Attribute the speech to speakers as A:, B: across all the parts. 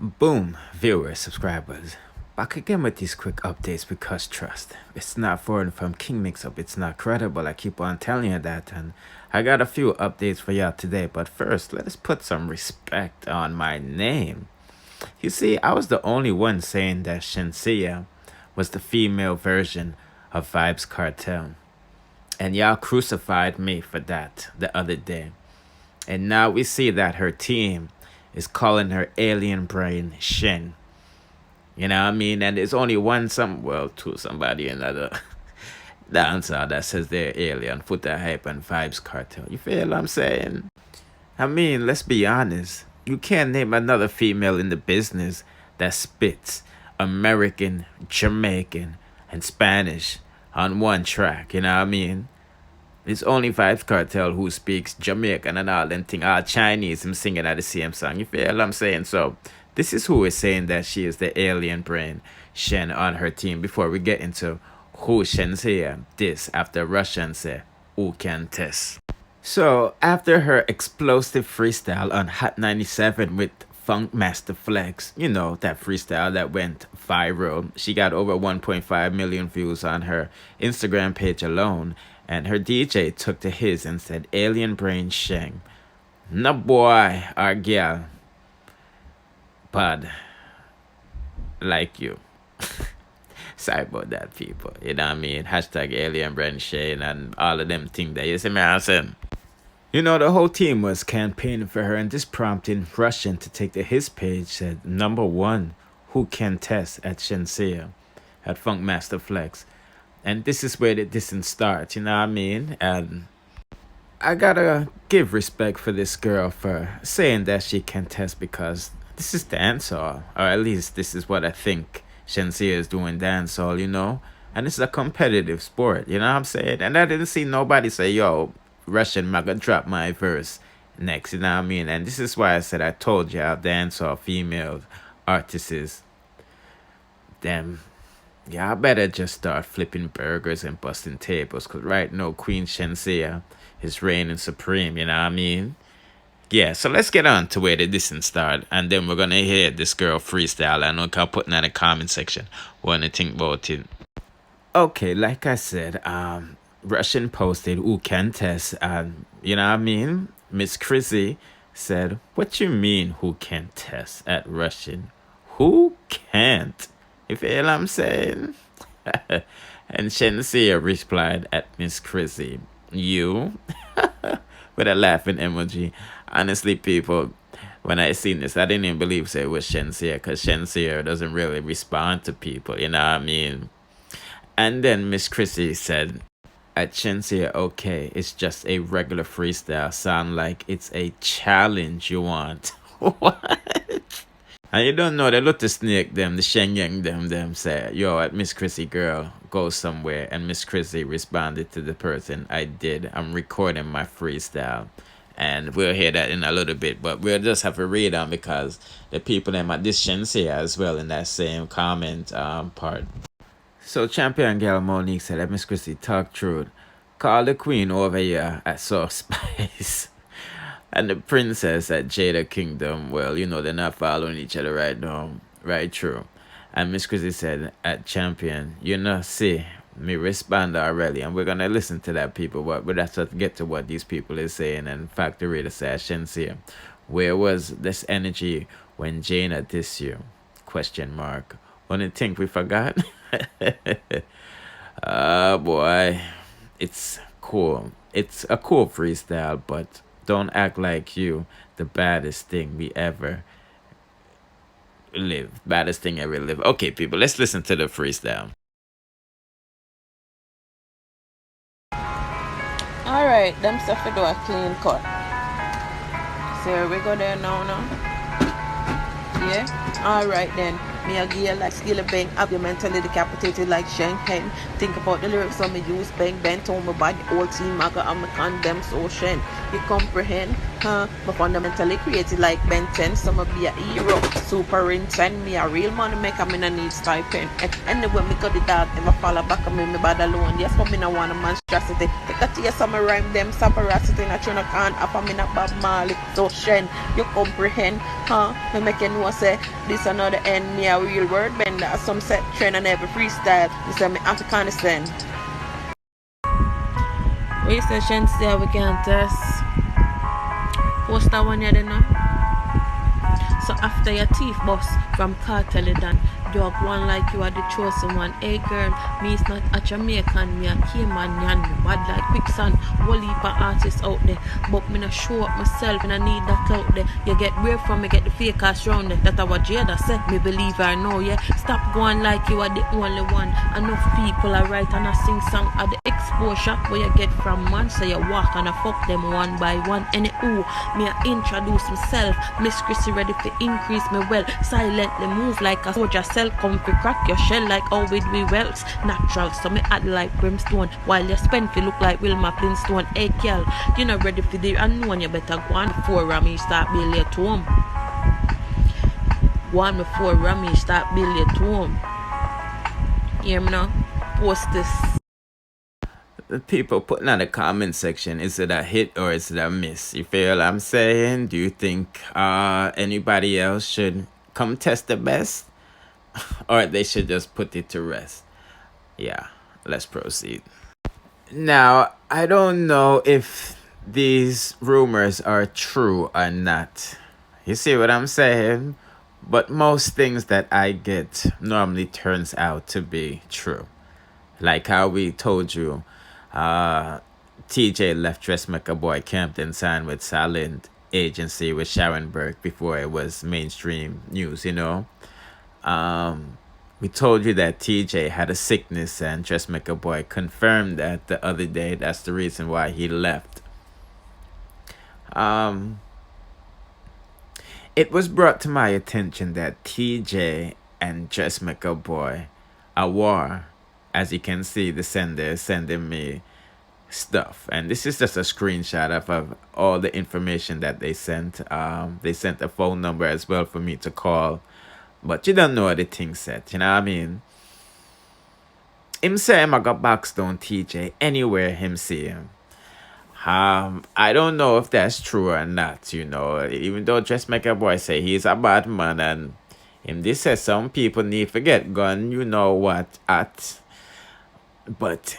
A: Boom, viewers, subscribers. Back again with these quick updates because trust. It's not foreign from King Mix Up. It's not credible. I keep on telling you that. And I got a few updates for y'all today. But first, let us put some respect on my name. You see, I was the only one saying that Shenseea was the female version of Vibes Cartel. And y'all crucified me for that the other day. And now we see that her team is calling her alien brain Shen. You know what I mean? And there's only somebody in another dancer that says they're alien, Freestyle Hype and Vibes Cartel. You feel what I'm saying? I mean, let's be honest. You can't name another female in the business that spits American, Jamaican, and Spanish on one track. You know what I mean? It's only Vibes Cartel who speaks Jamaican and all them thing, all Chinese, him singing at the same song. You feel what I'm saying? So, this is who is saying that she is the alien brain, Shen, on her team. Before we get into who Shenseea this after Russian say, who can test. So, after her explosive freestyle on Hot 97 with Funk Master Flex, you know, that freestyle that went viral, she got over 1.5 million views on her Instagram page alone. And her DJ took to his and said, Alien Brain Sheng. No boy or girl. Bad. Like you. Sorry about that, people. You know what I mean? Hashtag Alien Brain Sheng and all of them things that you see me saying. You know, the whole team was campaigning for her, and this prompted Russian to take to his page said, number one, who can test at Shenseea, at Funk Master Flex. And this is where the distance starts, you know what I mean? And I gotta give respect for this girl for saying that she can test because this is dancehall. Or at least this is what I think Shenseea is doing dancehall, you know? And it's a competitive sport, you know what I'm saying? And I didn't see nobody say, yo, Russian, I'm gonna drop my verse next, you know what I mean? And this is why I said I told you how dancehall female artists, them. Yeah, I better just start flipping burgers and busting tables. Because right now, Queen Shenseea is reigning supreme, you know what I mean? Yeah, so let's get on to where the distance start. And then we're going to hear this girl freestyle. I know I'll put in the comment section what you think about it. Okay, like I said, Russian posted who can test. And you know what I mean? Miss Crizzy said, what you mean who can test at Russian? Who can't? You feel what I'm saying? And Shenseea replied at Miss Crizzy, you? With a laughing emoji. Honestly, people, when I seen this, I didn't even believe it was Shenseea because Shenseea doesn't really respond to people, you know what I mean? And then Miss Crizzy said, at Shenseea, okay, it's just a regular freestyle. Sound like it's a challenge you want. What? And you don't know the little snake them, the Shenyang them say, yo, at Miss Crizzy girl, go somewhere. And Miss Crizzy responded to the person, I did. I'm recording my freestyle. And we'll hear that in a little bit. But we'll just have to read on because the people them at this Shenseea as well in that same comment part. So Champion Girl Monique said that Miss Crizzy talk truth. Call the queen over here at Soft Spice. And the princess at Jada Kingdom, well, you know, they're not following each other right now. Right, true. And Miss Crizzy said, at Champion, you know, see, me respond already. And we're going to listen to that, people. But we have to get to what these people is saying. And Factory to say, Shenseea, where was this energy when Jana dissed you? Question mark. When you think we forgot? Boy. It's cool. It's a cool freestyle, but don't act like you the baddest thing we ever live. Baddest thing ever live. Okay, people, let's listen to the freestyle.
B: Alright, them stuff to do a clean cut. So here we go there now. Yeah? Alright then. Me a gear like skill bang, have your mentally decapitated like Shen Pen. Think about the lyrics on me use bang bent on my body, all team maga, I'm a condemn so Shen. You comprehend? But fundamentally created like Ben 10. Some be a hero, super intense. Me a real money maker, me no need stipend. Anyway, me got the dog, never fall back on me bad alone. Yes, but me no want a monstrosity. Take a tear, some rhyme them, saparacity, not you no can't offer me not Bob Marley. So Shen, you comprehend? Me make you know say, this another end, me a real word bender. Some set trend and every freestyle. You say me have to understand. What you say, Shenseea, we can't test? Post that one, you know? So after your teeth bust from Cartel done, dog one like you are the chosen one. Hey girl, me is not a Jamaican, me a Cayman yan. Me bad like quicksand, whole heap of artists out there. But me not show up myself and I need that out there. You get where from me get the fake ass round there. That I what Jada said, me believe I know, yeah. Stop going like you are the only one. Enough people are right and I sing song at the exposure where you get from man. So you walk and I fuck them one by one. Any ooh, me I introduce myself. Miss Crizzy ready for increase me well. Silently move like a soldier cell. Come fi crack your shell like how we do wells. Natural, so me add like brimstone. While you spend fi look like Wilma Flintstone. Hey girl, you not ready for the unknown. You better go on before Romeich start build your tomb. Go on before Romeich start build your tomb. Hear me now? Post this.
A: The people putting on the comment section, is it a hit or is it a miss? You feel what I'm saying? Do you think anybody else should come test the best? Or they should just put it to rest? Yeah, let's proceed. Now, I don't know if these rumors are true or not. You see what I'm saying? But most things that I get normally turns out to be true. Like how we told you, TJ left Dressmaker Boy Campton, signed with Silent Agency with Sharon Burke before it was mainstream news, you know. We told you that TJ had a sickness and Dressmaker Boy confirmed that the other day. That's the reason why he left. It was brought to my attention that TJ and Dressmaker Boy are war. As you can see, the sender is sending me stuff, and this is just a screenshot of all the information that they sent. They sent a phone number as well for me to call, but you don't know what the thing said, you know what I mean? Him say him I got backstone TJ anywhere him see him. I don't know if that's true or not, you know. Even though Dressmaker Boy say he's a bad man, and him this says some people need to get gun, you know what, at. But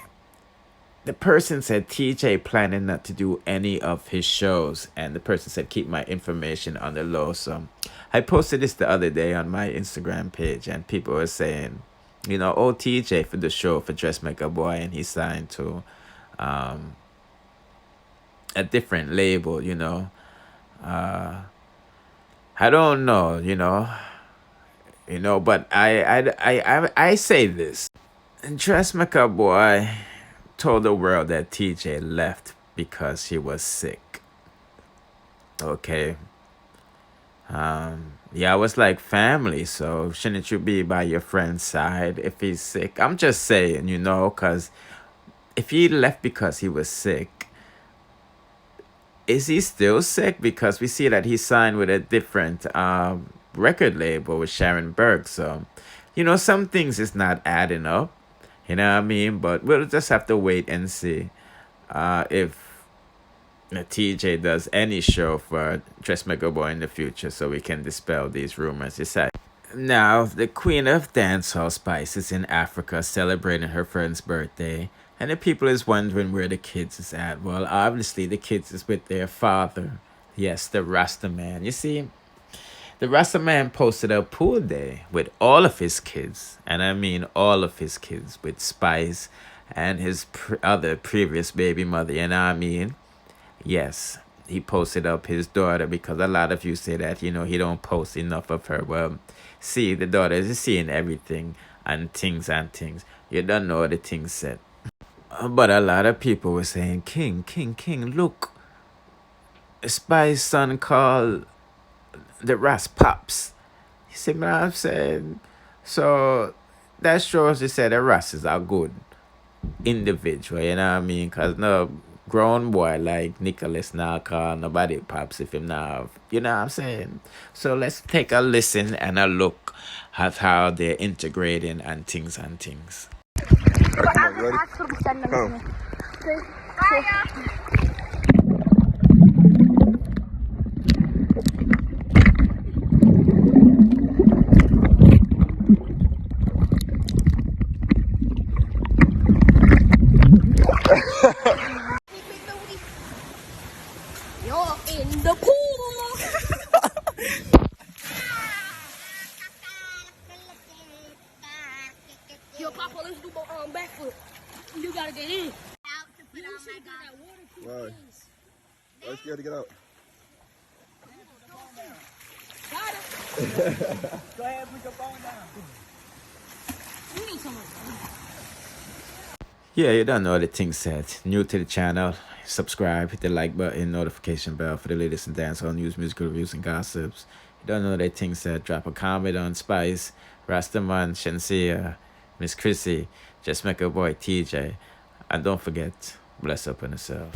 A: the person said TJ planning not to do any of his shows, and the person said keep my information on the low. So I posted this the other day on my Instagram page, and people were saying, you know, oh, TJ for the show for Dressmaker Boy, and he signed to a different label, you know. I don't know, you know, but I say this. Dressmaker Boy told the world that TJ left because he was sick. Okay. Yeah, I was like family, so shouldn't you be by your friend's side if he's sick? I'm just saying, you know, because if he left because he was sick, is he still sick? Because we see that he signed with a different record label with Sharon Burke. So, you know, some things is not adding up. You know what I mean? But we'll just have to wait and see if TJ does any show for Dressmaker Boy in the future, so we can dispel these rumors. Now, the queen of dancehall Spice is in Africa celebrating her friend's birthday, and the people is wondering where the kids is at. Well, obviously the kids is with their father. Yes, the Rasta man. You see, the Rasta man posted a pool day with all of his kids, and I mean all of his kids, with Spice and his other previous baby mother. And I mean, yes, he posted up his daughter, because a lot of you say that, you know, he don't post enough of her. Well, see, the daughter is seeing everything and things. You don't know what the things said. But a lot of people were saying, King, look, Spice's son called the Ras Pops. You see what I'm saying? So that shows you say the Rastas are good individual, you know what I mean? Because no, grown boy like Nicholas now call nobody pops if him now, you know what I'm saying? So let's take a listen and a look at how they're integrating and things and things.
C: Ready? Come.
D: You're in the pool. Yo, Papa, let's do my backflip. You gotta get in.
C: Why? I'm scared to get out.
D: Go ahead, put your phone down. You need someone.
A: Yeah, you don't know the thing said. New to the channel, subscribe, hit the like button, notification bell for the latest and dancehall news, musical reviews, and gossips. You don't know the thing said. Drop a comment on Spice, Rasta, Shenseea, Miss Crizzy, Dressmaker Boy, TJ. And don't forget, bless up on yourself.